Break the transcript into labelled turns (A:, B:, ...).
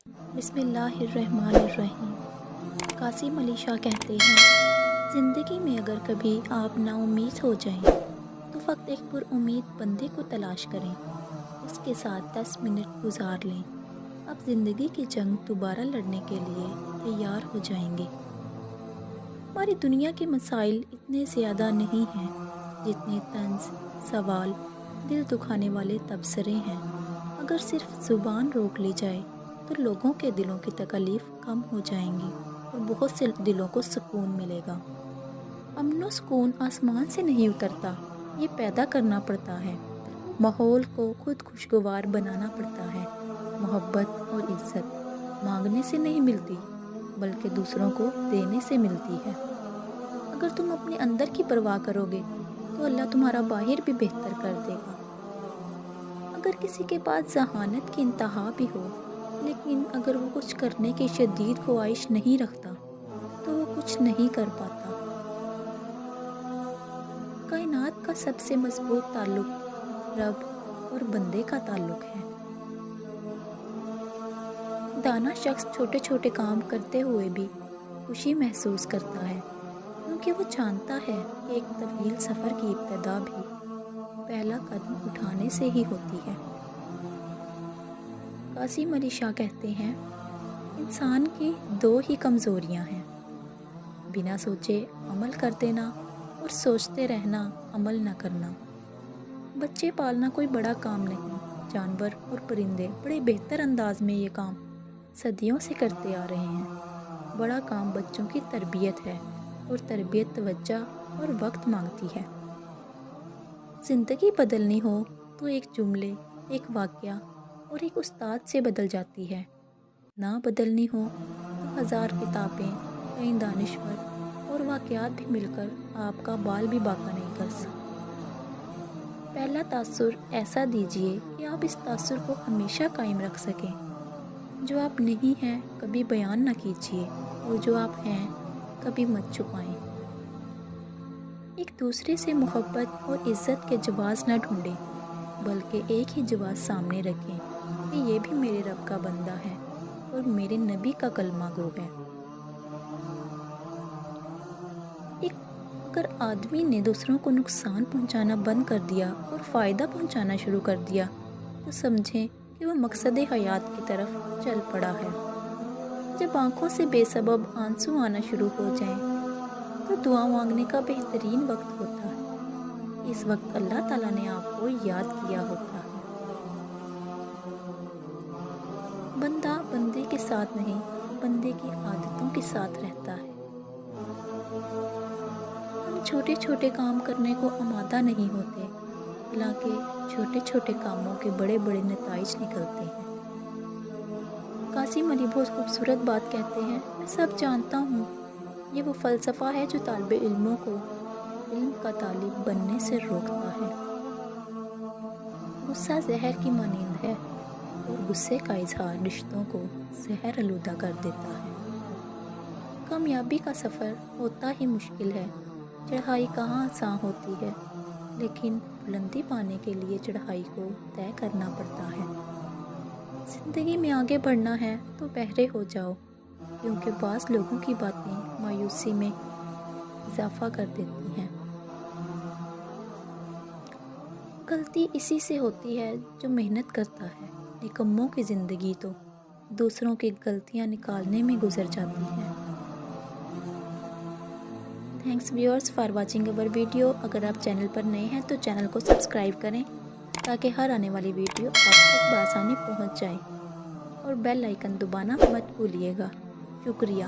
A: بسم اللہ الرحمن الرحیم۔ قاسم علی شاہ کہتے ہیں، زندگی میں اگر کبھی آپ نا امید ہو جائیں تو فقط ایک پر امید بندے کو تلاش کریں، اس کے ساتھ 10 منٹ گزار لیں، اب زندگی کی جنگ دوبارہ لڑنے کے لیے تیار ہو جائیں گے۔ ہماری دنیا کے مسائل اتنے زیادہ نہیں ہیں جتنے طنز، سوال، دل دکھانے والے تبصرے ہیں۔ اگر صرف زبان روک لی جائے تو لوگوں کے دلوں کی تکالیف کم ہو جائیں گی اور بہت سے دلوں کو سکون ملے گا۔ امن و سکون آسمان سے نہیں اترتا، یہ پیدا کرنا پڑتا ہے۔ ماحول کو خود خوشگوار بنانا پڑتا ہے۔ محبت اور عزت مانگنے سے نہیں ملتی بلکہ دوسروں کو دینے سے ملتی ہے۔ اگر تم اپنے اندر کی پرواہ کرو گے تو اللہ تمہارا باہر بھی بہتر کر دے گا۔ اگر کسی کے پاس ذہانت کی انتہا بھی ہو لیکن اگر وہ کچھ کرنے کی شدید خواہش نہیں رکھتا تو وہ کچھ نہیں کر پاتا۔ کائنات کا سب سے مضبوط تعلق رب اور بندے کا تعلق ہے۔ دانا شخص چھوٹے چھوٹے کام کرتے ہوئے بھی خوشی محسوس کرتا ہے، کیونکہ وہ جانتا ہے کہ ایک طویل سفر کی ابتدا بھی پہلا قدم اٹھانے سے ہی ہوتی ہے۔ قاسم علی شاہ کہتے ہیں، انسان کی 2 ہی کمزوریاں ہیں، بنا سوچے عمل کر دینا اور سوچتے رہنا عمل نہ کرنا۔ بچے پالنا کوئی بڑا کام نہیں، جانور اور پرندے بڑے بہتر انداز میں یہ کام صدیوں سے کرتے آ رہے ہیں۔ بڑا کام بچوں کی تربیت ہے اور تربیت توجہ اور وقت مانگتی ہے۔ زندگی بدلنی ہو تو ایک جملے، ایک واقعہ اور ایک استاد سے بدل جاتی ہے۔ نہ بدلنی ہو تو 1000 کتابیں، کئی دانشور اور واقعات بھی مل کر آپ کا بال بھی باقا نہیں کر سکتے۔ پہلا تاثر ایسا دیجیے کہ آپ اس تاثر کو ہمیشہ قائم رکھ سکیں۔ جو آپ نہیں ہیں کبھی بیان نہ کیجیے اور جو آپ ہیں کبھی مت چھپائیں۔ ایک دوسرے سے محبت اور عزت کے جواز نہ ڈھونڈیں بلکہ ایک ہی جواز سامنے رکھیں کہ یہ بھی میرے رب کا بندہ ہے اور میرے نبی کا کلمہ گو ہے۔ اگر آدمی نے دوسروں کو نقصان پہنچانا بند کر دیا اور فائدہ پہنچانا شروع کر دیا تو سمجھیں کہ وہ مقصد حیات کی طرف چل پڑا ہے۔ جب آنکھوں سے بے سبب آنسو آنا شروع ہو جائیں تو دعا مانگنے کا بہترین وقت ہوتا ہے۔ اس وقت اللہ تعالیٰ نے آپ کو یاد کیا ہوتا ہے۔ بندہ بندے کے ساتھ نہیں، بندے کی عادتوں کے ساتھ رہتا ہے۔ ہم چھوٹے چھوٹے کام کرنے کو آمادہ نہیں ہوتے، حالانکہ چھوٹے چھوٹے کاموں کے بڑے بڑے نتائج نکلتے ہیں۔ قاسم علی بہت خوبصورت بات کہتے ہیں، میں سب جانتا ہوں، یہ وہ فلسفہ ہے جو طالب علموں کو علم کا طالب بننے سے روکتا ہے۔ غصہ زہر کی مانند ہے اور غصے کا اظہار رشتوں کو زہر آلودہ کر دیتا ہے۔ کامیابی کا سفر ہوتا ہی مشکل ہے، چڑھائی کہاں آسان ہوتی ہے، لیکن بلندی پانے کے لیے چڑھائی کو طے کرنا پڑتا ہے۔ زندگی میں آگے بڑھنا ہے تو بہرے ہو جاؤ، کیونکہ بعض لوگوں کی باتیں مایوسی میں اضافہ کر دیتی ہیں۔ غلطی اسی سے ہوتی ہے جو محنت کرتا ہے، نکموں کی زندگی تو دوسروں کی غلطیاں نکالنے میں گزر جاتی ہے۔ Thanks viewers for watching over video. اگر آپ چینل پر نئے ہیں تو چینل کو سبسکرائب کریں تاکہ ہر آنے والی ویڈیو آپ تک بآسانی پہنچ جائے اور بیل آئیکن دبانا مت بھولیے گا۔ شکریہ۔